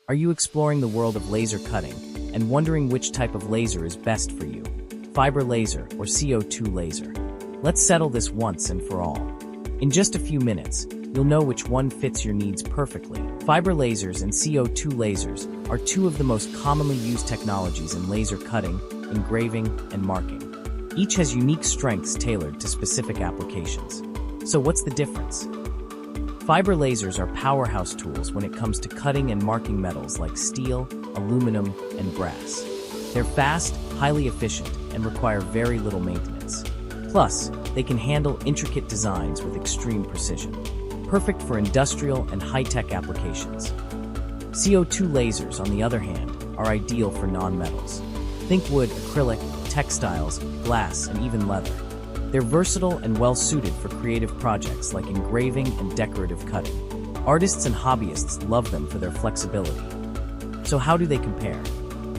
Are you exploring the world of laser cutting and wondering which type of laser is best for you? Fiber laser or CO2 laser? Let's settle this once and for all. In just a few minutes, you'll know which one fits your needs perfectly. Fiber lasers and CO2 lasers are two of the most commonly used technologies in laser cutting, engraving, and marking. Each has unique strengths tailored to specific applications. So what's the difference? Fiber lasers are powerhouse tools when it comes to cutting and marking metals like steel, aluminum, and brass. They're fast, highly efficient, and require very little maintenance. Plus, they can handle intricate designs with extreme precision, perfect for industrial and high-tech applications. CO2 lasers, on the other hand, are ideal for non-metals. Think wood, acrylic, textiles, glass, and even leather. They're versatile and well-suited for creative projects like engraving and decorative cutting. Artists and hobbyists love them for their flexibility. So how do they compare?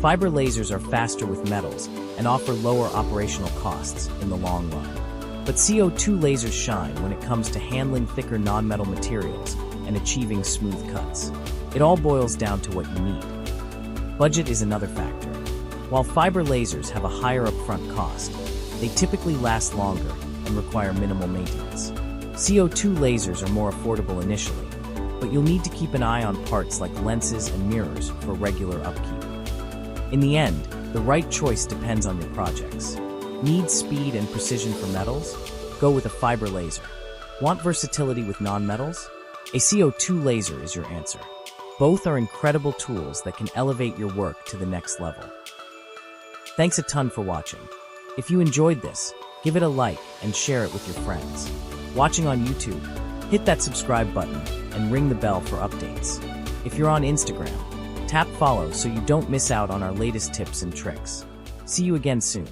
Fiber lasers are faster with metals and offer lower operational costs in the long run. But CO2 lasers shine when it comes to handling thicker non-metal materials and achieving smooth cuts. It all boils down to what you need. Budget is another factor. While fiber lasers have a higher upfront cost, they typically last longer and require minimal maintenance. CO2 lasers are more affordable initially, but you'll need to keep an eye on parts like lenses and mirrors for regular upkeep. In the end, the right choice depends on your projects. Need speed and precision for metals? Go with a fiber laser. Want versatility with non-metals? A CO2 laser is your answer. Both are incredible tools that can elevate your work to the next level. Thanks a ton for watching. If you enjoyed this, give it a like and share it with your friends. Watching on YouTube, hit that subscribe button and ring the bell for updates. If you're on Instagram, tap follow so you don't miss out on our latest tips and tricks. See you again soon.